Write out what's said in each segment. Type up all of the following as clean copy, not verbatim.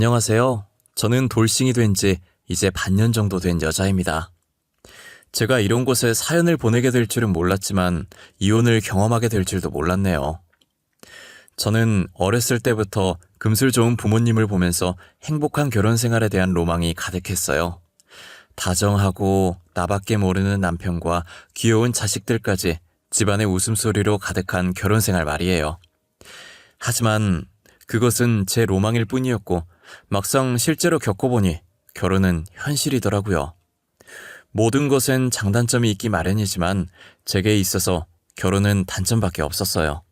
안녕하세요. 저는 돌싱이 된 지 이제 반년 정도 된 여자입니다. 제가 이런 곳에 사연을 보내게 될 줄은 몰랐지만 이혼을 경험하게 될 줄도 몰랐네요. 저는 어렸을 때부터 금술 좋은 부모님을 보면서 행복한 결혼 생활에 대한 로망이 가득했어요. 다정하고 나밖에 모르는 남편과 귀여운 자식들까지 집안의 웃음소리로 가득한 결혼 생활 말이에요. 하지만 그것은 제 로망일 뿐이었고 막상 실제로 겪어보니 결혼은 현실이더라고요. 모든 것엔 장단점이 있기 마련이지만 제게 있어서 결혼은 단점밖에 없었어요.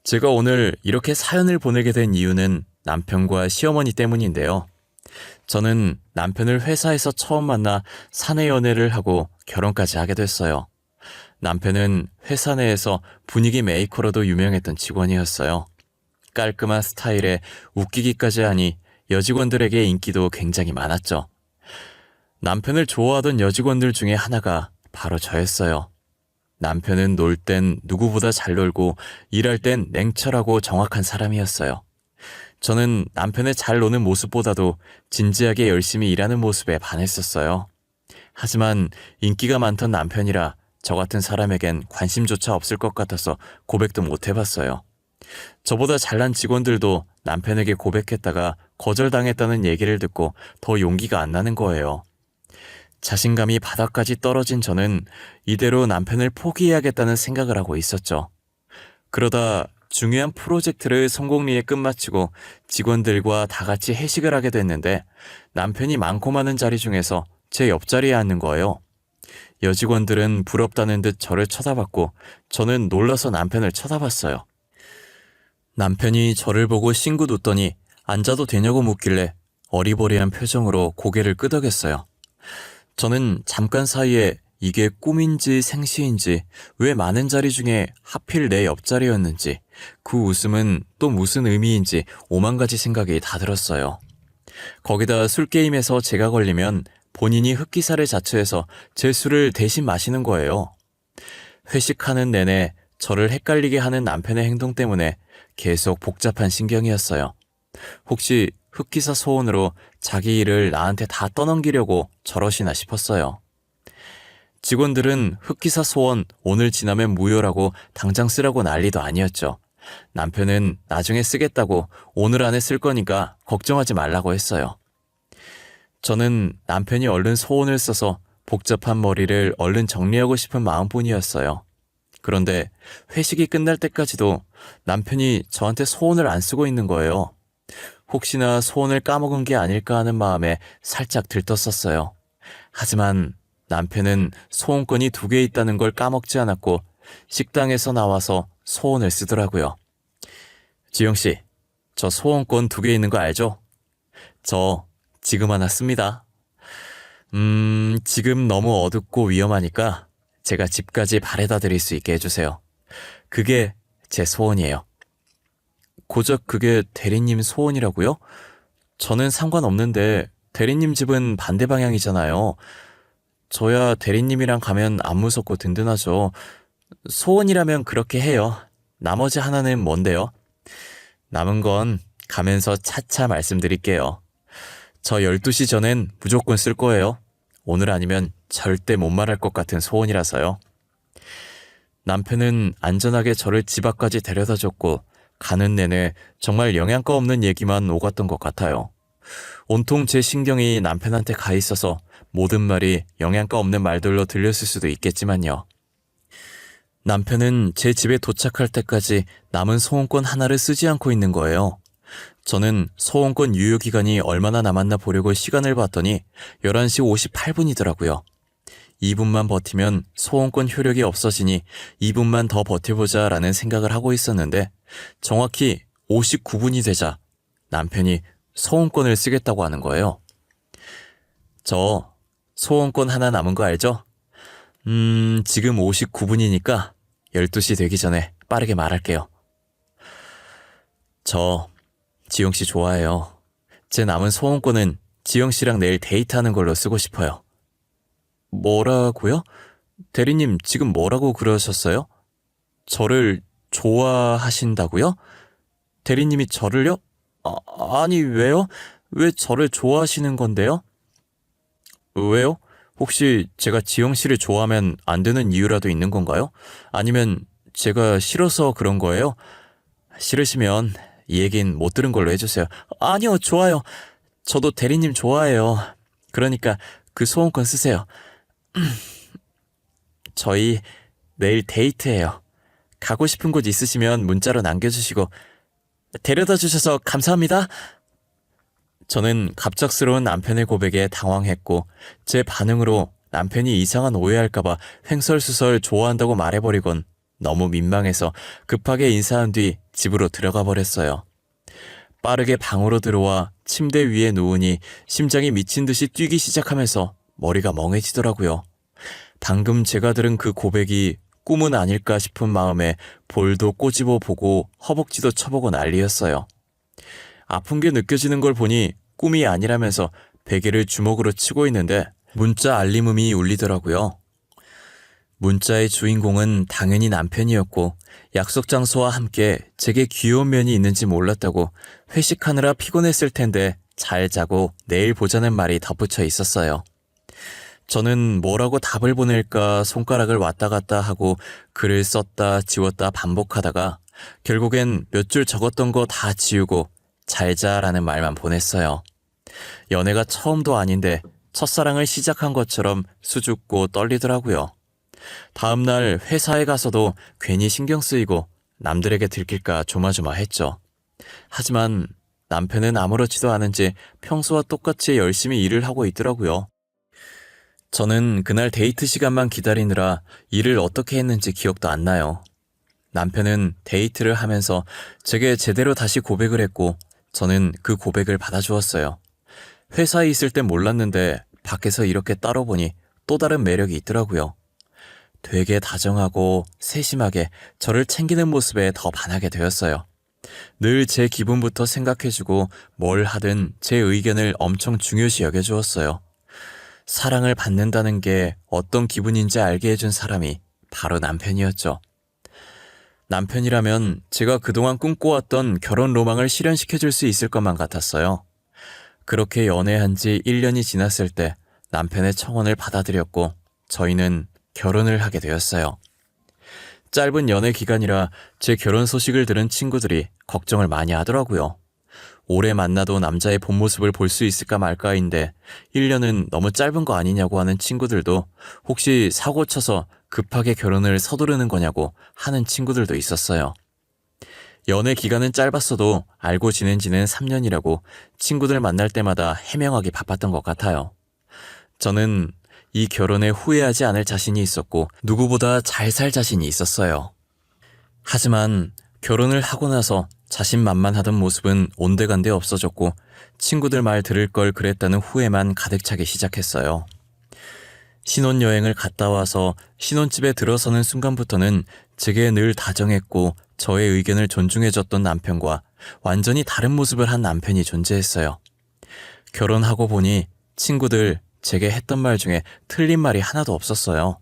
제가 오늘 이렇게 사연을 보내게 된 이유는 남편과 시어머니 때문인데요. 저는 남편을 회사에서 처음 만나 사내 연애를 하고 결혼까지 하게 됐어요. 남편은 회사 내에서 분위기 메이커로도 유명했던 직원이었어요. 깔끔한 스타일에 웃기기까지 하니 여직원들에게 인기도 굉장히 많았죠. 남편을 좋아하던 여직원들 중에 하나가 바로 저였어요. 남편은 놀 땐 누구보다 잘 놀고 일할 땐 냉철하고 정확한 사람이었어요. 저는 남편의 잘 노는 모습보다도 진지하게 열심히 일하는 모습에 반했었어요. 하지만 인기가 많던 남편이라 저 같은 사람에겐 관심조차 없을 것 같아서 고백도 못 해봤어요. 저보다 잘난 직원들도 남편에게 고백했다가 거절당했다는 얘기를 듣고 더 용기가 안 나는 거예요. 자신감이 바닥까지 떨어진 저는 이대로 남편을 포기해야겠다는 생각을 하고 있었죠. 그러다 중요한 프로젝트를 성공리에 끝마치고 직원들과 다 같이 회식을 하게 됐는데 남편이 많고 많은 자리 중에서 제 옆자리에 앉는 거예요. 여직원들은 부럽다는 듯 저를 쳐다봤고 저는 놀라서 남편을 쳐다봤어요. 남편이 저를 보고 싱긋 웃더니 앉아도 되냐고 묻길래 어리버리한 표정으로 고개를 끄덕였어요. 저는 잠깐 사이에 이게 꿈인지 생시인지 왜 많은 자리 중에 하필 내 옆자리였는지 그 웃음은 또 무슨 의미인지 오만 가지 생각이 다 들었어요. 거기다 술게임에서 제가 걸리면 본인이 흑기사를 자처해서 제 술을 대신 마시는 거예요. 회식하는 내내 저를 헷갈리게 하는 남편의 행동 때문에 계속 복잡한 신경이었어요. 혹시 흑기사 소원으로 자기 일을 나한테 다 떠넘기려고 저러시나 싶었어요. 직원들은 흑기사 소원 오늘 지나면 무효라고 당장 쓰라고 난리도 아니었죠. 남편은 나중에 쓰겠다고 오늘 안에 쓸 거니까 걱정하지 말라고 했어요. 저는 남편이 얼른 소원을 써서 복잡한 머리를 얼른 정리하고 싶은 마음뿐이었어요. 그런데 회식이 끝날 때까지도 남편이 저한테 소원을 안 쓰고 있는 거예요. 혹시나 소원을 까먹은 게 아닐까 하는 마음에 살짝 들떴었어요. 하지만 남편은 소원권이 2개 있다는 걸 까먹지 않았고 식당에서 나와서 소원을 쓰더라고요. 지영씨, 저 소원권 2개 있는 거 알죠? 저 지금 하나 씁니다. 지금 너무 어둡고 위험하니까 제가 집까지 바래다 드릴 수 있게 해주세요. 그게 제 소원이에요. 고작 그게 대리님 소원이라고요? 저는 상관없는데 대리님 집은 반대 방향이잖아요. 저야 대리님이랑 가면 안 무섭고 든든하죠. 소원이라면 그렇게 해요. 나머지 하나는 뭔데요? 남은 건 가면서 차차 말씀드릴게요. 저 12시 전엔 무조건 쓸 거예요. 오늘 아니면 절대 못 말할 것 같은 소원이라서요. 남편은 안전하게 저를 집 앞까지 데려다 줬고 가는 내내 정말 영양가 없는 얘기만 오갔던 것 같아요. 온통 제 신경이 남편한테 가 있어서 모든 말이 영양가 없는 말들로 들렸을 수도 있겠지만요. 남편은 제 집에 도착할 때까지 남은 소원권 하나를 쓰지 않고 있는 거예요. 저는 소원권 유효기간이 얼마나 남았나 보려고 시간을 봤더니 11시 58분이더라고요. 2분만 버티면 소원권 효력이 없어지니 2분만 더 버텨보자 라는 생각을 하고 있었는데 정확히 59분이 되자 남편이 소원권을 쓰겠다고 하는 거예요. 저 소원권 하나 남은 거 알죠? 지금 59분이니까 12시 되기 전에 빠르게 말할게요. 저 지영씨 좋아해요. 제 남은 소원권은 지영씨랑 내일 데이트하는 걸로 쓰고 싶어요. 뭐라고요? 대리님 지금 뭐라고 그러셨어요? 저를 좋아하신다고요? 대리님이 저를요? 아니 왜요? 왜 저를 좋아하시는 건데요? 왜요? 혹시 제가 지영 씨를 좋아하면 안 되는 이유라도 있는 건가요? 아니면 제가 싫어서 그런 거예요? 싫으시면 이 얘긴 못 들은 걸로 해주세요. 아니요, 좋아요. 저도 대리님 좋아해요. 그러니까 그 소원권 쓰세요. 저희 내일 데이트해요. 가고 싶은 곳 있으시면 문자로 남겨주시고 데려다 주셔서 감사합니다. 저는 갑작스러운 남편의 고백에 당황했고 제 반응으로 남편이 이상한 오해할까봐 횡설수설 좋아한다고 말해버리곤 너무 민망해서 급하게 인사한 뒤 집으로 들어가 버렸어요. 빠르게 방으로 들어와 침대 위에 누우니 심장이 미친 듯이 뛰기 시작하면서 머리가 멍해지더라고요. 방금 제가 들은 그 고백이 꿈은 아닐까 싶은 마음에 볼도 꼬집어 보고 허벅지도 쳐보고 난리였어요. 아픈 게 느껴지는 걸 보니 꿈이 아니라면서 베개를 주먹으로 치고 있는데 문자 알림음이 울리더라고요. 문자의 주인공은 당연히 남편이었고 약속 장소와 함께 제게 귀여운 면이 있는지 몰랐다고 회식하느라 피곤했을 텐데 잘 자고 내일 보자는 말이 덧붙여 있었어요. 저는 뭐라고 답을 보낼까 손가락을 왔다 갔다 하고 글을 썼다 지웠다 반복하다가 결국엔 몇 줄 적었던 거 다 지우고 잘 자라는 말만 보냈어요. 연애가 처음도 아닌데 첫사랑을 시작한 것처럼 수줍고 떨리더라고요. 다음날 회사에 가서도 괜히 신경 쓰이고 남들에게 들킬까 조마조마했죠. 하지만 남편은 아무렇지도 않은지 평소와 똑같이 열심히 일을 하고 있더라고요. 저는 그날 데이트 시간만 기다리느라 일을 어떻게 했는지 기억도 안 나요. 남편은 데이트를 하면서 제게 제대로 다시 고백을 했고 저는 그 고백을 받아주었어요. 회사에 있을 땐 몰랐는데 밖에서 이렇게 따로 보니 또 다른 매력이 있더라고요. 되게 다정하고 세심하게 저를 챙기는 모습에 더 반하게 되었어요. 늘 제 기분부터 생각해주고 뭘 하든 제 의견을 엄청 중요시 여겨주었어요. 사랑을 받는다는 게 어떤 기분인지 알게 해준 사람이 바로 남편이었죠. 남편이라면 제가 그동안 꿈꿔왔던 결혼 로망을 실현시켜줄 수 있을 것만 같았어요. 그렇게 연애한 지 1년이 지났을 때 남편의 청혼을 받아들였고 저희는 결혼을 하게 되었어요. 짧은 연애 기간이라 제 결혼 소식을 들은 친구들이 걱정을 많이 하더라고요. 오래 만나도 남자의 본 모습을 볼 수 있을까 말까인데 1년은 너무 짧은 거 아니냐고 하는 친구들도 혹시 사고 쳐서 급하게 결혼을 서두르는 거냐고 하는 친구들도 있었어요. 연애 기간은 짧았어도 알고 지낸 지는 3년이라고 친구들 만날 때마다 해명하기 바빴던 것 같아요. 저는 이 결혼에 후회하지 않을 자신이 있었고 누구보다 잘 살 자신이 있었어요. 하지만 결혼을 하고 나서 자신만만하던 모습은 온데간데 없어졌고 친구들 말 들을 걸 그랬다는 후회만 가득 차기 시작했어요. 신혼여행을 갔다 와서 신혼집에 들어서는 순간부터는 제게 늘 다정했고 저의 의견을 존중해줬던 남편과 완전히 다른 모습을 한 남편이 존재했어요. 결혼하고 보니 친구들 제게 했던 말 중에 틀린 말이 하나도 없었어요.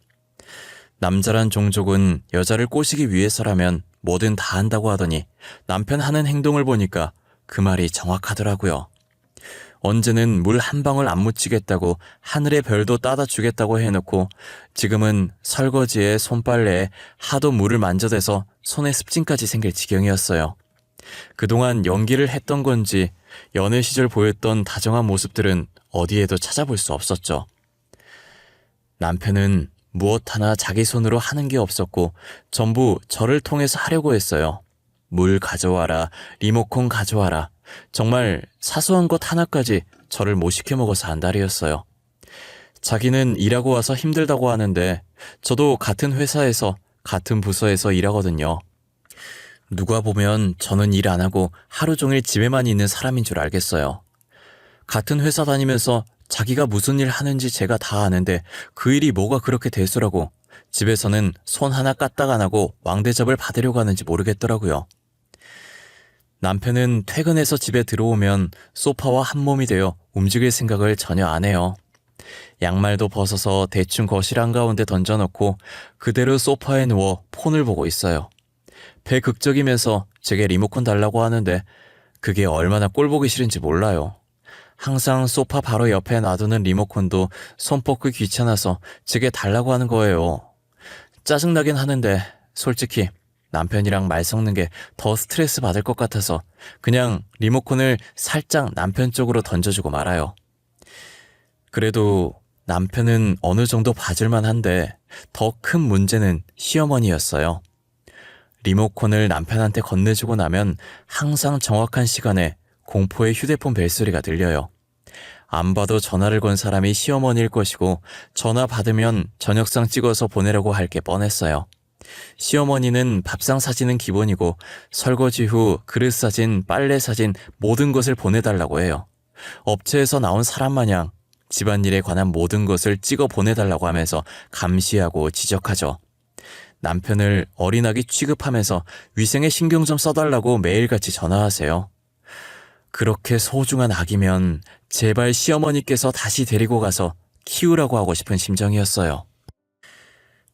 남자란 종족은 여자를 꼬시기 위해서라면 뭐든 다 한다고 하더니 남편 하는 행동을 보니까 그 말이 정확하더라고요. 언제는 물 한 방울 안 묻히겠다고 하늘의 별도 따다 주겠다고 해놓고 지금은 설거지에 손빨래에 하도 물을 만져대서 손에 습진까지 생길 지경이었어요. 그동안 연기를 했던 건지 연애 시절 보였던 다정한 모습들은 어디에도 찾아볼 수 없었죠. 남편은 무엇 하나 자기 손으로 하는 게 없었고 전부 저를 통해서 하려고 했어요. 물 가져와라, 리모컨 가져와라. 정말 사소한 것 하나까지 저를 못 시켜 먹어서 안달이었어요. 자기는 일하고 와서 힘들다고 하는데 저도 같은 회사에서 같은 부서에서 일하거든요. 누가 보면 저는 일 안 하고 하루 종일 집에만 있는 사람인 줄 알겠어요. 같은 회사 다니면서 자기가 무슨 일 하는지 제가 다 아는데 그 일이 뭐가 그렇게 대수라고 집에서는 손 하나 까딱 안 하고 왕대접을 받으려고 하는지 모르겠더라고요. 남편은 퇴근해서 집에 들어오면 소파와 한 몸이 되어 움직일 생각을 전혀 안 해요. 양말도 벗어서 대충 거실 한가운데 던져놓고 그대로 소파에 누워 폰을 보고 있어요. 배극적이면서 제게 리모컨 달라고 하는데 그게 얼마나 꼴보기 싫은지 몰라요. 항상 소파 바로 옆에 놔두는 리모컨도 손 뻗기 귀찮아서 제게 달라고 하는 거예요. 짜증나긴 하는데 솔직히 남편이랑 말 섞는 게 더 스트레스 받을 것 같아서 그냥 리모컨을 살짝 남편 쪽으로 던져주고 말아요. 그래도 남편은 어느 정도 봐줄만 한데 더 큰 문제는 시어머니였어요. 리모컨을 남편한테 건네주고 나면 항상 정확한 시간에 공포의 휴대폰 벨소리가 들려요. 안 봐도 전화를 건 사람이 시어머니일 것이고 전화 받으면 저녁상 찍어서 보내려고 할 게 뻔했어요. 시어머니는 밥상 사진은 기본이고 설거지 후 그릇 사진, 빨래 사진 모든 것을 보내달라고 해요. 업체에서 나온 사람 마냥 집안일에 관한 모든 것을 찍어 보내달라고 하면서 감시하고 지적하죠. 남편을 어린아기 취급하면서 위생에 신경 좀 써달라고 매일같이 전화하세요. 그렇게 소중한 아기면 제발 시어머니께서 다시 데리고 가서 키우라고 하고 싶은 심정이었어요.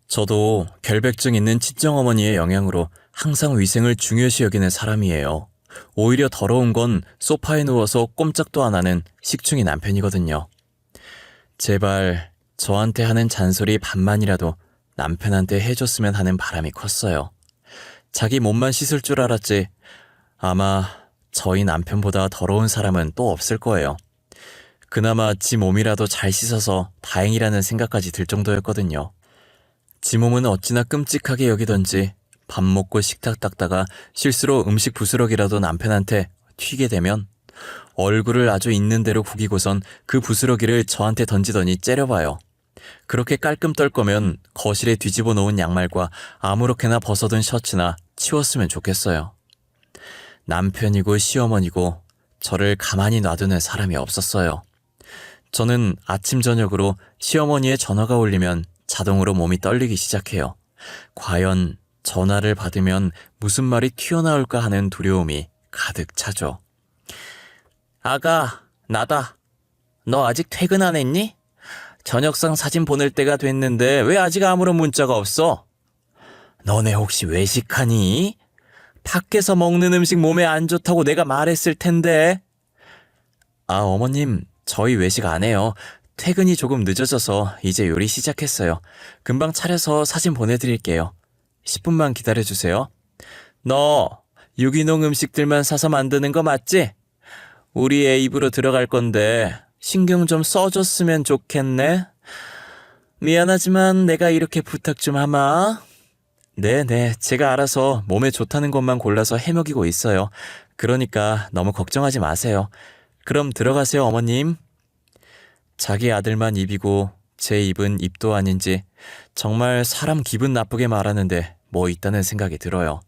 저도 결백증 있는 친정어머니의 영향으로 항상 위생을 중요시 여기는 사람이에요. 오히려 더러운 건 소파에 누워서 꼼짝도 안 하는 식충이 남편이거든요. 제발 저한테 하는 잔소리 반만이라도 남편한테 해줬으면 하는 바람이 컸어요. 자기 몸만 씻을 줄 알았지 아마 저희 남편보다 더러운 사람은 또 없을 거예요. 그나마 지 몸이라도 잘 씻어서 다행이라는 생각까지 들 정도였거든요. 지 몸은 어찌나 끔찍하게 여기던지 밥 먹고 식탁 닦다가 실수로 음식 부스러기라도 남편한테 튀게 되면 얼굴을 아주 있는 대로 구기고선 그 부스러기를 저한테 던지더니 째려봐요. 그렇게 깔끔 떨 거면 거실에 뒤집어 놓은 양말과 아무렇게나 벗어둔 셔츠나 치웠으면 좋겠어요. 남편이고 시어머니고 저를 가만히 놔두는 사람이 없었어요. 저는 아침 저녁으로 시어머니의 전화가 울리면 자동으로 몸이 떨리기 시작해요. 과연 전화를 받으면 무슨 말이 튀어나올까 하는 두려움이 가득 차죠. 아가, 나다. 너 아직 퇴근 안 했니? 저녁상 사진 보낼 때가 됐는데 왜 아직 아무런 문자가 없어? 너네 혹시 외식하니? 밖에서 먹는 음식 몸에 안 좋다고 내가 말했을 텐데. 아, 어머님, 저희 외식 안 해요. 퇴근이 조금 늦어져서 이제 요리 시작했어요. 금방 차려서 사진 보내드릴게요. 10분만 기다려주세요. 너 유기농 음식들만 사서 만드는 거 맞지? 우리 애 입으로 들어갈 건데 신경 좀 써줬으면 좋겠네. 미안하지만 내가 이렇게 부탁 좀 하마. 네네, 제가 알아서 몸에 좋다는 것만 골라서 해먹이고 있어요. 그러니까 너무 걱정하지 마세요. 그럼 들어가세요, 어머님. 자기 아들만 입이고 제 입은 입도 아닌지 정말 사람 기분 나쁘게 말하는데 뭐 있다는 생각이 들어요.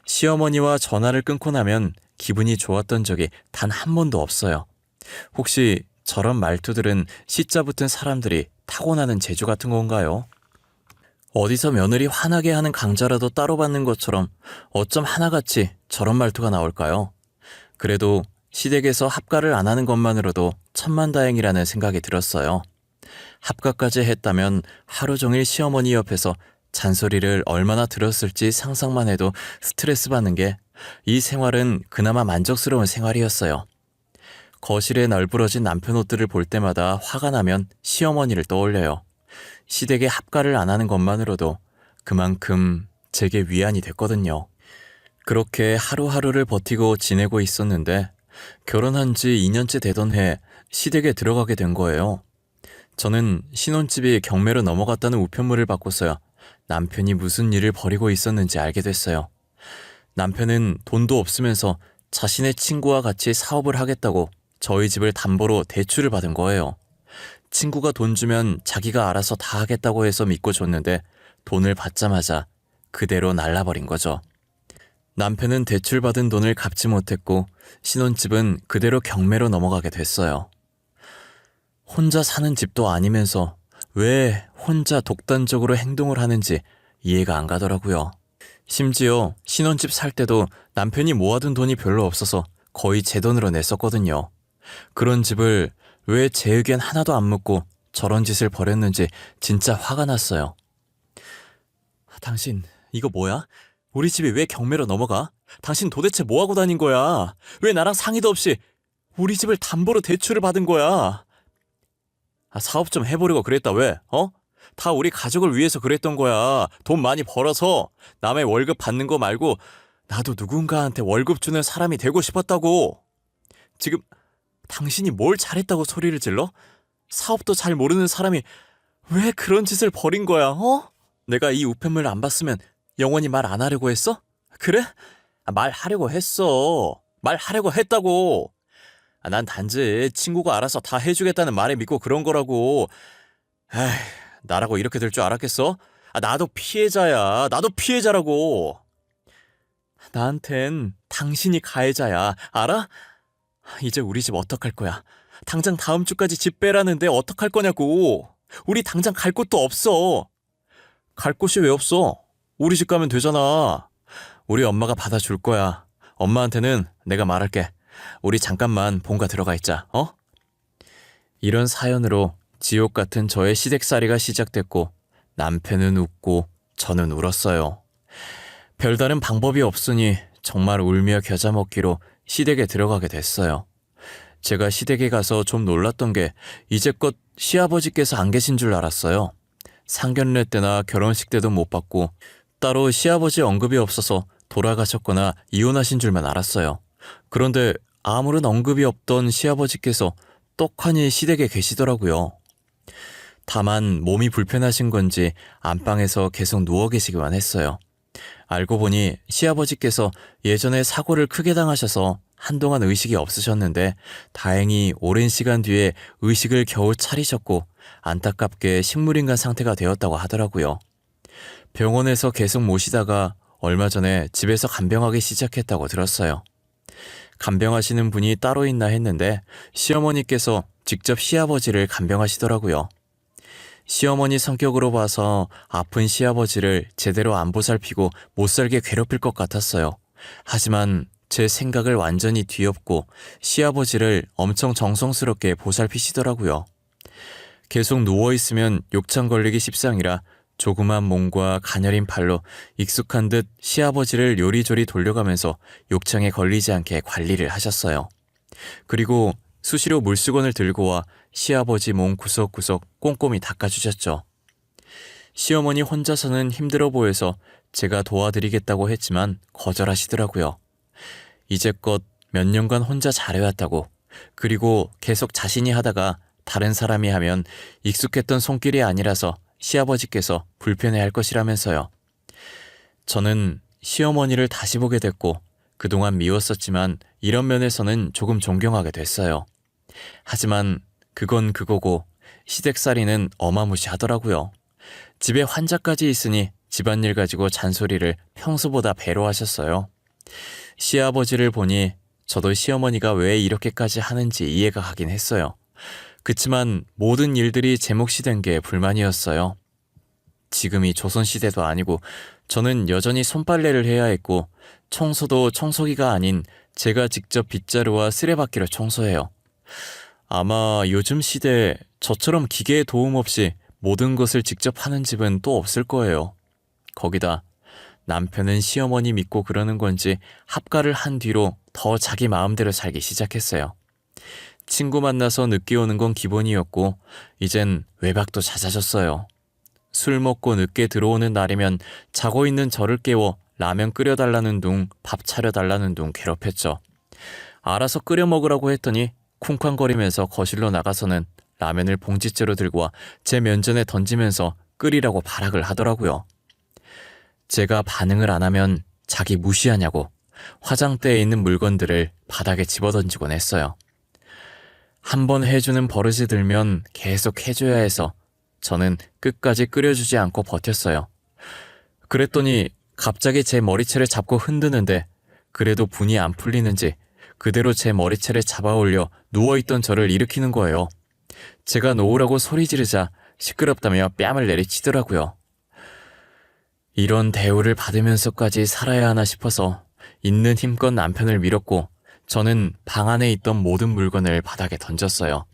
시어머니와 전화를 끊고 나면 기분이 좋았던 적이 단 한 번도 없어요. 혹시 저런 말투들은 시자 붙은 사람들이 타고나는 재주 같은 건가요? 어디서 며느리 화나게 하는 강좌라도 따로 받는 것처럼 어쩜 하나같이 저런 말투가 나올까요? 그래도 시댁에서 합가를 안 하는 것만으로도 천만다행이라는 생각이 들었어요. 합가까지 했다면 하루 종일 시어머니 옆에서 잔소리를 얼마나 들었을지 상상만 해도 스트레스 받는 게 이 생활은 그나마 만족스러운 생활이었어요. 거실에 널브러진 남편 옷들을 볼 때마다 화가 나면 시어머니를 떠올려요. 시댁에 합가를 안 하는 것만으로도 그만큼 제게 위안이 됐거든요. 그렇게 하루하루를 버티고 지내고 있었는데 결혼한 지 2년째 되던 해 시댁에 들어가게 된 거예요. 저는 신혼집이 경매로 넘어갔다는 우편물을 받고서야 남편이 무슨 일을 벌이고 있었는지 알게 됐어요. 남편은 돈도 없으면서 자신의 친구와 같이 사업을 하겠다고 저희 집을 담보로 대출을 받은 거예요. 친구가 돈 주면 자기가 알아서 다 하겠다고 해서 믿고 줬는데 돈을 받자마자 그대로 날라버린 거죠. 남편은 대출받은 돈을 갚지 못했고 신혼집은 그대로 경매로 넘어가게 됐어요. 혼자 사는 집도 아니면서 왜 혼자 독단적으로 행동을 하는지 이해가 안 가더라고요. 심지어 신혼집 살 때도 남편이 모아둔 돈이 별로 없어서 거의 제 돈으로 냈었거든요. 그런 집을 왜 제 의견 하나도 안 묻고 저런 짓을 벌였는지 진짜 화가 났어요. 당신 이거 뭐야? 우리 집이 왜 경매로 넘어가? 당신 도대체 뭐하고 다닌 거야? 왜 나랑 상의도 없이... 우리 집을 담보로 대출을 받은 거야. 사업 좀 해보려고 그랬다, 왜? 다 우리 가족을 위해서 그랬던 거야. 돈 많이 벌어서 남의 월급 받는 거 말고 나도 누군가한테 월급 주는 사람이 되고 싶었다고. 지금 당신이 뭘 잘했다고 소리를 질러? 사업도 잘 모르는 사람이 왜 그런 짓을 벌인 거야, 내가 이 우편물 안 받으면 영원히 말 안 하려고 했어? 그래? 말하려고 했어. 말하려고 했다고. 난 단지 친구가 알아서 다 해주겠다는 말에 믿고 그런 거라고. 에이, 나라고 이렇게 될 줄 알았겠어? 나도 피해자야. 나도 피해자라고. 나한텐 당신이 가해자야. 알아? 이제 우리 집 어떡할 거야? 당장 다음 주까지 집 빼라는데 어떡할 거냐고. 우리 당장 갈 곳도 없어. 갈 곳이 왜 없어? 우리 집 가면 되잖아. 우리 엄마가 받아줄 거야. 엄마한테는 내가 말할게. 우리 잠깐만 본가 들어가 있자, 이런 사연으로 지옥 같은 저의 시댁살이가 시작됐고 남편은 웃고 저는 울었어요. 별다른 방법이 없으니 정말 울며 겨자 먹기로 시댁에 들어가게 됐어요. 제가 시댁에 가서 좀 놀랐던 게 이제껏 시아버지께서 안 계신 줄 알았어요. 상견례 때나 결혼식 때도 못 봤고 따로 시아버지 언급이 없어서 돌아가셨거나 이혼하신 줄만 알았어요. 그런데 아무런 언급이 없던 시아버지께서 떡하니 시댁에 계시더라고요. 다만 몸이 불편하신 건지 안방에서 계속 누워 계시기만 했어요. 알고 보니 시아버지께서 예전에 사고를 크게 당하셔서 한동안 의식이 없으셨는데 다행히 오랜 시간 뒤에 의식을 겨우 차리셨고 안타깝게 식물인간 상태가 되었다고 하더라고요. 병원에서 계속 모시다가 얼마 전에 집에서 간병하기 시작했다고 들었어요. 간병하시는 분이 따로 있나 했는데 시어머니께서 직접 시아버지를 간병하시더라고요. 시어머니 성격으로 봐서 아픈 시아버지를 제대로 안 보살피고 못살게 괴롭힐 것 같았어요. 하지만 제 생각을 완전히 뒤엎고 시아버지를 엄청 정성스럽게 보살피시더라고요. 계속 누워있으면 욕창 걸리기 십상이라 조그만 몸과 가녀린 팔로 익숙한 듯 시아버지를 요리조리 돌려가면서 욕창에 걸리지 않게 관리를 하셨어요. 그리고 수시로 물수건을 들고 와 시아버지 몸 구석구석 꼼꼼히 닦아주셨죠. 시어머니 혼자서는 힘들어 보여서 제가 도와드리겠다고 했지만 거절하시더라고요. 이제껏 몇 년간 혼자 잘해왔다고, 그리고 계속 자신이 하다가 다른 사람이 하면 익숙했던 손길이 아니라서 시아버지께서 불편해할 것이라면서요. 저는 시어머니를 다시 보게 됐고 그동안 미웠었지만 이런 면에서는 조금 존경하게 됐어요. 하지만 그건 그거고 시댁살이는 어마무시하더라고요. 집에 환자까지 있으니 집안일 가지고 잔소리를 평소보다 배로 하셨어요. 시아버지를 보니 저도 시어머니가 왜 이렇게까지 하는지 이해가 가긴 했어요. 그치만 모든 일들이 제 몫이 된 게 불만이었어요. 지금이 조선시대도 아니고 저는 여전히 손빨래를 해야 했고 청소도 청소기가 아닌 제가 직접 빗자루와 쓰레받기로 청소해요. 아마 요즘 시대에 저처럼 기계의 도움 없이 모든 것을 직접 하는 집은 또 없을 거예요. 거기다 남편은 시어머니 믿고 그러는 건지 합가를 한 뒤로 더 자기 마음대로 살기 시작했어요. 친구 만나서 늦게 오는 건 기본이었고 이젠 외박도 잦아졌어요. 술 먹고 늦게 들어오는 날이면 자고 있는 저를 깨워 라면 끓여달라는 둥, 밥 차려달라는 둥 괴롭혔죠. 알아서 끓여 먹으라고 했더니 쿵쾅거리면서 거실로 나가서는 라면을 봉지째로 들고 와 제 면전에 던지면서 끓이라고 발악을 하더라고요. 제가 반응을 안 하면 자기 무시하냐고 화장대에 있는 물건들을 바닥에 집어던지곤 했어요. 한 번 해주는 버릇이 들면 계속 해줘야 해서 저는 끝까지 끓여주지 않고 버텼어요. 그랬더니 갑자기 제 머리채를 잡고 흔드는데 그래도 분이 안 풀리는지 그대로 제 머리채를 잡아 올려 누워있던 저를 일으키는 거예요. 제가 놓으라고 소리 지르자 시끄럽다며 뺨을 내리치더라고요. 이런 대우를 받으면서까지 살아야 하나 싶어서 있는 힘껏 남편을 밀었고 저는 방 안에 있던 모든 물건을 바닥에 던졌어요.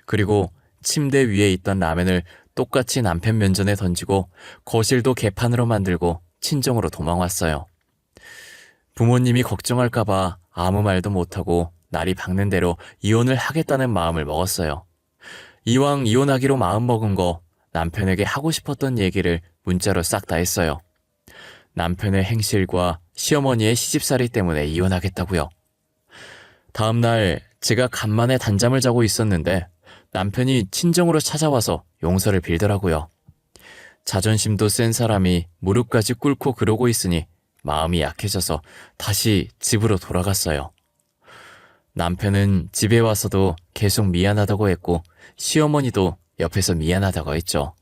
그리고 침대 위에 있던 라면을 똑같이 남편 면전에 던지고 거실도 개판으로 만들고 친정으로 도망왔어요. 부모님이 걱정할까봐 아무 말도 못하고 날이 밝는 대로 이혼을 하겠다는 마음을 먹었어요. 이왕 이혼하기로 마음먹은 거 남편에게 하고 싶었던 얘기를 문자로 싹 다 했어요. 남편의 행실과 시어머니의 시집살이 때문에 이혼하겠다고요. 다음 날 제가 간만에 단잠을 자고 있었는데 남편이 친정으로 찾아와서 용서를 빌더라고요. 자존심도 센 사람이 무릎까지 꿇고 그러고 있으니 마음이 약해져서 다시 집으로 돌아갔어요. 남편은 집에 와서도 계속 미안하다고 했고 시어머니도 옆에서 미안하다고 했죠.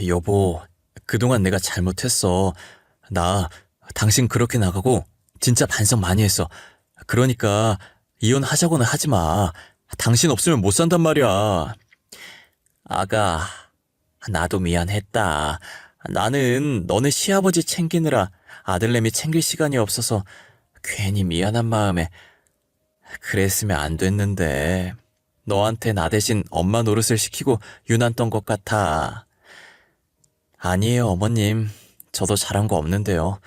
여보, 그동안 내가 잘못했어. 나 당신 그렇게 나가고 진짜 반성 많이 했어. 그러니까 이혼하자고는 하지 마. 당신 없으면 못 산단 말이야. 아가, 나도 미안했다. 나는 너네 시아버지 챙기느라 아들내미 챙길 시간이 없어서 괜히 미안한 마음에 그랬으면 안 됐는데 너한테 나 대신 엄마 노릇을 시키고 유난 떤 것 같아. 아니에요, 어머님. 저도 잘한 거 없는데요.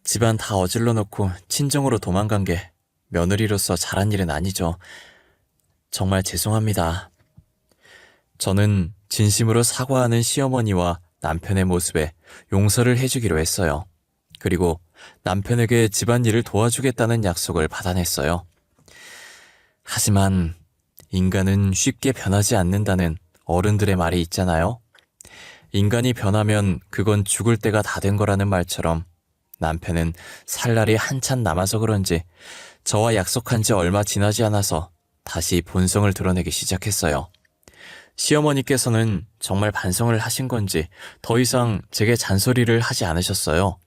집안 다 어질러 놓고 친정으로 도망간 게 며느리로서 잘한 일은 아니죠. 정말 죄송합니다. 저는 진심으로 사과하는 시어머니와 남편의 모습에 용서를 해주기로 했어요. 그리고 남편에게 집안일을 도와주겠다는 약속을 받아냈어요. 하지만 인간은 쉽게 변하지 않는다는 어른들의 말이 있잖아요. 인간이 변하면 그건 죽을 때가 다 된 거라는 말처럼 남편은 살 날이 한참 남아서 그런지 저와 약속한 지 얼마 지나지 않아서 다시 본성을 드러내기 시작했어요. 시어머니께서는 정말 반성을 하신 건지 더 이상 제게 잔소리를 하지 않으셨어요.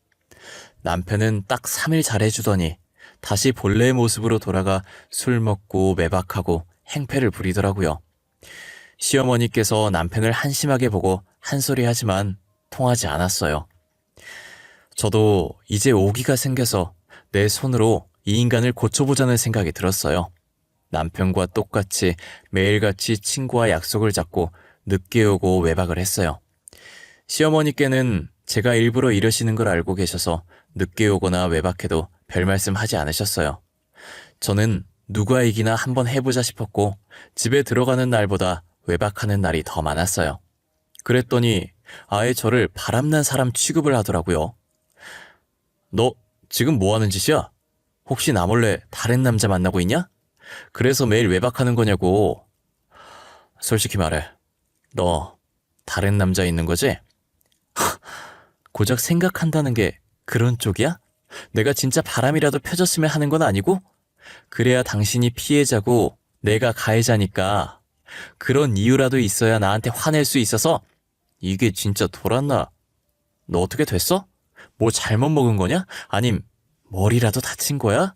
남편은 딱 3일 잘해주더니 다시 본래의 모습으로 돌아가 술 먹고 매박하고 행패를 부리더라고요. 시어머니께서 남편을 한심하게 보고 한 소리 하지만 통하지 않았어요. 저도 이제 오기가 생겨서 내 손으로 이 인간을 고쳐보자는 생각이 들었어요. 남편과 똑같이 매일같이 친구와 약속을 잡고 늦게 오고 외박을 했어요. 시어머니께는 제가 일부러 이러시는 걸 알고 계셔서 늦게 오거나 외박해도 별 말씀 하지 않으셨어요. 저는 누가 이기나 한번 해보자 싶었고 집에 들어가는 날보다 외박하는 날이 더 많았어요. 그랬더니 아예 저를 바람난 사람 취급을 하더라고요. 너 지금 뭐 하는 짓이야? 혹시 나 몰래 다른 남자 만나고 있냐? 그래서 매일 외박하는 거냐고. 솔직히 말해. 너 다른 남자 있는 거지? 고작 생각한다는 게 그런 쪽이야? 내가 진짜 바람이라도 펴졌으면 하는 건 아니고? 그래야 당신이 피해자고 내가 가해자니까 그런 이유라도 있어야 나한테 화낼 수 있어서. 이게 진짜 돌았나? 너 어떻게 됐어? 뭐 잘못 먹은 거냐? 아님 머리라도 다친 거야?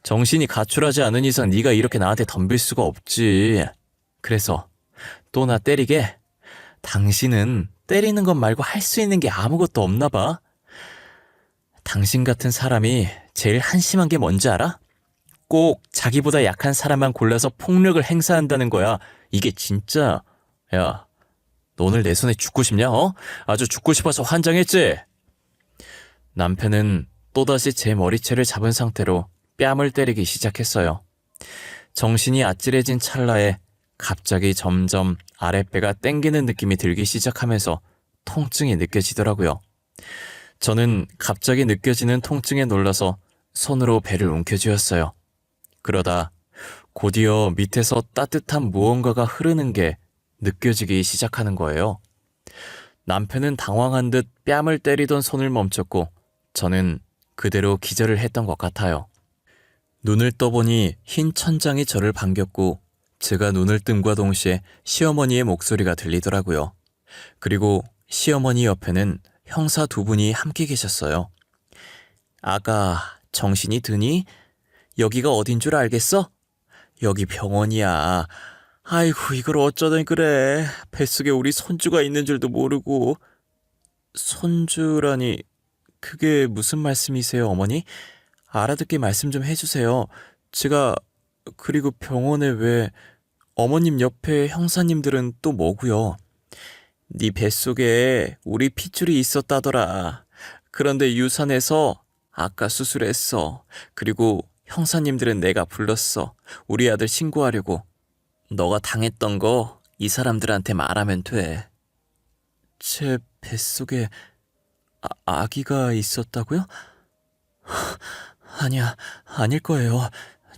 정신이 가출하지 않은 이상 네가 이렇게 나한테 덤빌 수가 없지. 그래서 또 나 때리게? 당신은 때리는 것 말고 할 수 있는 게 아무것도 없나 봐. 당신 같은 사람이 제일 한심한 게 뭔지 알아? 꼭 자기보다 약한 사람만 골라서 폭력을 행사한다는 거야. 이게 진짜. 야, 너 오늘 내 손에 죽고 싶냐? 아주 죽고 싶어서 환장했지? 남편은 또다시 제 머리채를 잡은 상태로 뺨을 때리기 시작했어요. 정신이 아찔해진 찰나에 갑자기 점점 아랫배가 땡기는 느낌이 들기 시작하면서 통증이 느껴지더라고요. 저는 갑자기 느껴지는 통증에 놀라서 손으로 배를 움켜쥐었어요. 그러다 곧이어 밑에서 따뜻한 무언가가 흐르는 게 느껴지기 시작하는 거예요. 남편은 당황한 듯 뺨을 때리던 손을 멈췄고 저는 그대로 기절을 했던 것 같아요. 눈을 떠보니 흰 천장이 저를 반겼고 제가 눈을 뜸과 동시에 시어머니의 목소리가 들리더라고요. 그리고 시어머니 옆에는 형사 2분이 함께 계셨어요. 아가, 정신이 드니? 여기가 어딘 줄 알겠어? 여기 병원이야. 아이고, 이걸 어쩌든 그래. 뱃속에 우리 손주가 있는 줄도 모르고. 손주라니, 그게 무슨 말씀이세요, 어머니? 알아듣게 말씀 좀 해주세요. 그리고 병원에 왜, 어머님 옆에 형사님들은 또 뭐고요? 네 뱃속에 우리 핏줄이 있었다더라. 그런데 유산해서 아까 수술했어. 그리고 형사님들은 내가 불렀어. 우리 아들 신고하려고. 너가 당했던 거 이 사람들한테 말하면 돼. 제 뱃속에 아기가 있었다고요? 아니야, 아닐 거예요.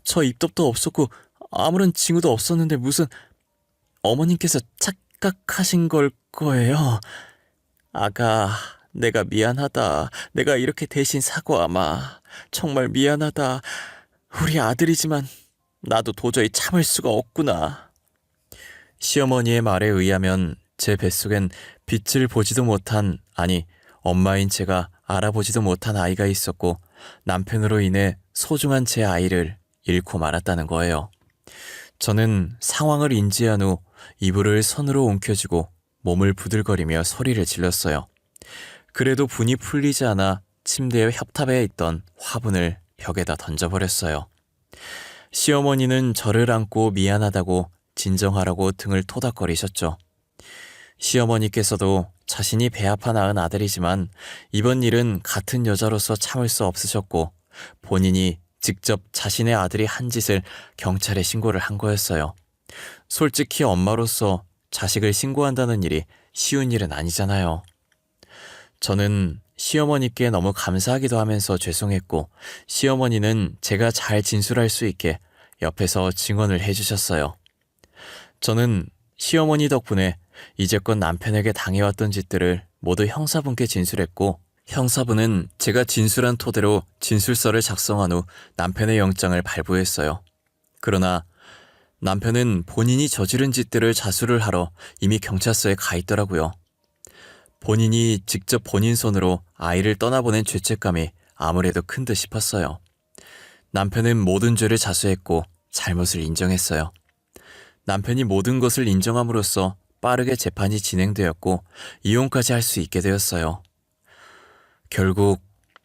저 입덧도 없었고 아무런 징후도 없었는데 무슨 어머님께서 착각하신 걸 거예요. 아가, 내가 미안하다. 내가 이렇게 대신 사과하마. 정말 미안하다. 우리 아들이지만 나도 도저히 참을 수가 없구나. 시어머니의 말에 의하면 제 뱃속엔 빛을 보지도 못한, 아니 엄마인 제가 알아보지도 못한 아이가 있었고 남편으로 인해 소중한 제 아이를 잃고 말았다는 거예요. 저는 상황을 인지한 후 이불을 손으로 움켜쥐고 몸을 부들거리며 소리를 질렀어요. 그래도 분이 풀리지 않아 침대의 협탑에 있던 화분을 벽에다 던져버렸어요. 시어머니는 저를 안고 미안하다고 진정하라고 등을 토닥거리셨죠. 시어머니께서도 자신이 배 아파 낳은 아들이지만 이번 일은 같은 여자로서 참을 수 없으셨고 본인이 직접 자신의 아들이 한 짓을 경찰에 신고를 한 거였어요. 솔직히 엄마로서 자식을 신고한다는 일이 쉬운 일은 아니잖아요. 저는 시어머니께 너무 감사하기도 하면서 죄송했고 시어머니는 제가 잘 진술할 수 있게 옆에서 증언을 해주셨어요. 저는 시어머니 덕분에 이제껏 남편에게 당해왔던 짓들을 모두 형사분께 진술했고 형사분은 제가 진술한 토대로 진술서를 작성한 후 남편의 영장을 발부했어요. 그러나 남편은 본인이 저지른 짓들을 자수를 하러 이미 경찰서에 가 있더라고요. 본인이 직접 본인 손으로 아이를 떠나보낸 죄책감이 아무래도 큰 듯 싶었어요. 남편은 모든 죄를 자수했고 잘못을 인정했어요. 남편이 모든 것을 인정함으로써 빠르게 재판이 진행되었고 이혼까지 할 수 있게 되었어요. 결국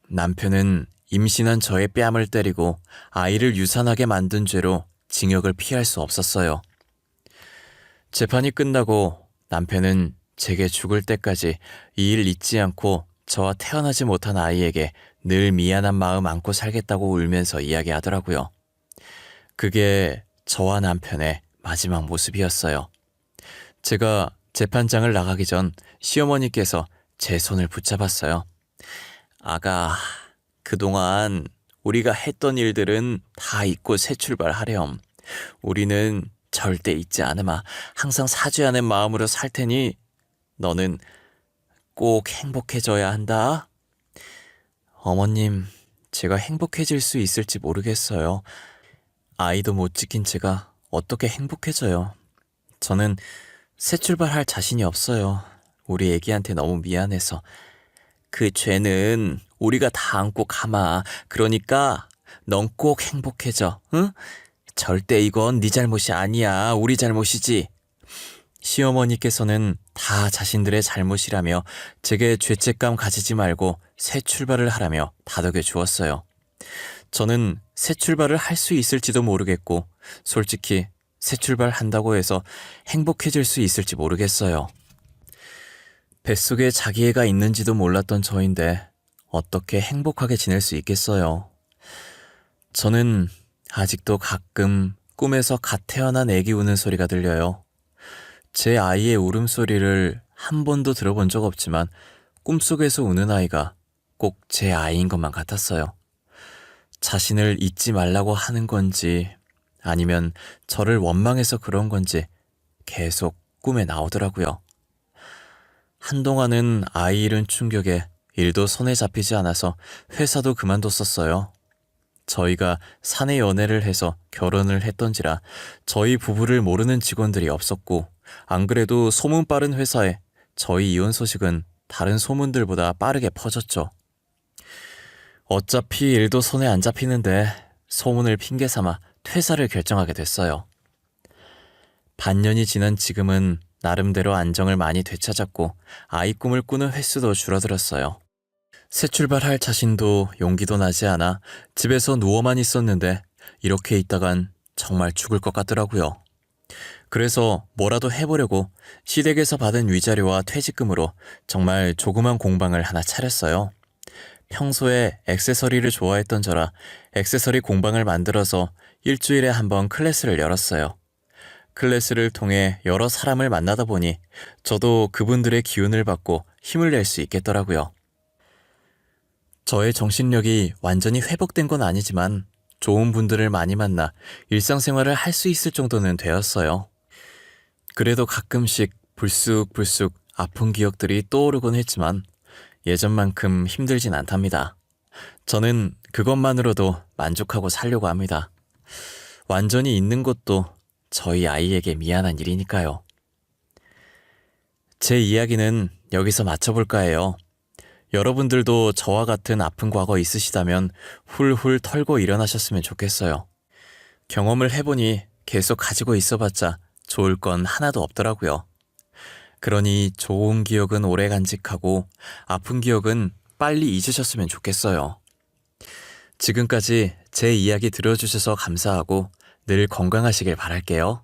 남편은 임신한 저의 뺨을 때리고 아이를 유산하게 만든 죄로 징역을 피할 수 없었어요. 재판이 끝나고 남편은 제게 죽을 때까지 이 일 잊지 않고 저와 태어나지 못한 아이에게 늘 미안한 마음 안고 살겠다고 울면서 이야기하더라고요. 그게 저와 남편의 마지막 모습이었어요. 제가 재판장을 나가기 전 시어머니께서 제 손을 붙잡았어요. 아가, 그동안 우리가 했던 일들은 다 잊고 새 출발하렴. 우리는 절대 잊지 않으마. 항상 사죄하는 마음으로 살 테니 너는 꼭 행복해져야 한다. 어머님, 제가 행복해질 수 있을지 모르겠어요. 아이도 못 지킨 제가 어떻게 행복해져요. 저는 새 출발할 자신이 없어요. 우리 애기한테 너무 미안해서. 그 죄는 우리가 다 안고 가마. 그러니까 넌 꼭 행복해져. 응? 절대 이건 네 잘못이 아니야. 우리 잘못이지. 시어머니께서는 다 자신들의 잘못이라며 제게 죄책감 가지지 말고 새 출발을 하라며 다독여 주었어요. 저는 새 출발을 할 수 있을지도 모르겠고 솔직히 새 출발한다고 해서 행복해질 수 있을지 모르겠어요. 뱃속에 자기 애가 있는지도 몰랐던 저인데 어떻게 행복하게 지낼 수 있겠어요. 저는 아직도 가끔 꿈에서 갓 태어난 애기 우는 소리가 들려요. 제 아이의 울음소리를 한 번도 들어본 적 없지만 꿈속에서 우는 아이가 꼭 제 아이인 것만 같았어요. 자신을 잊지 말라고 하는 건지 아니면 저를 원망해서 그런 건지 계속 꿈에 나오더라고요. 한동안은 아이 잃은 충격에 일도 손에 잡히지 않아서 회사도 그만뒀었어요. 저희가 사내 연애를 해서 결혼을 했던지라 저희 부부를 모르는 직원들이 없었고 안 그래도 소문 빠른 회사에 저희 이혼 소식은 다른 소문들보다 빠르게 퍼졌죠. 어차피 일도 손에 안 잡히는데 소문을 핑계 삼아 퇴사를 결정하게 됐어요. 반년이 지난 지금은 나름대로 안정을 많이 되찾았고 아이 꿈을 꾸는 횟수도 줄어들었어요. 새 출발할 자신도 용기도 나지 않아 집에서 누워만 있었는데 이렇게 있다간 정말 죽을 것 같더라고요. 그래서 뭐라도 해보려고 시댁에서 받은 위자료와 퇴직금으로 정말 조그만 공방을 하나 차렸어요. 평소에 액세서리를 좋아했던 저라 액세서리 공방을 만들어서 일주일에 한 번 클래스를 열었어요. 클래스를 통해 여러 사람을 만나다 보니 저도 그분들의 기운을 받고 힘을 낼 수 있겠더라고요. 저의 정신력이 완전히 회복된 건 아니지만 좋은 분들을 많이 만나 일상생활을 할 수 있을 정도는 되었어요. 그래도 가끔씩 불쑥불쑥 아픈 기억들이 떠오르곤 했지만 예전만큼 힘들진 않답니다. 저는 그것만으로도 만족하고 살려고 합니다. 완전히 잊는 것도 저희 아이에게 미안한 일이니까요. 제 이야기는 여기서 마쳐볼까 해요. 여러분들도 저와 같은 아픈 과거 있으시다면 훌훌 털고 일어나셨으면 좋겠어요. 경험을 해보니 계속 가지고 있어봤자 좋을 건 하나도 없더라고요. 그러니 좋은 기억은 오래 간직하고 아픈 기억은 빨리 잊으셨으면 좋겠어요. 지금까지 제 이야기 들어주셔서 감사하고 늘 건강하시길 바랄게요.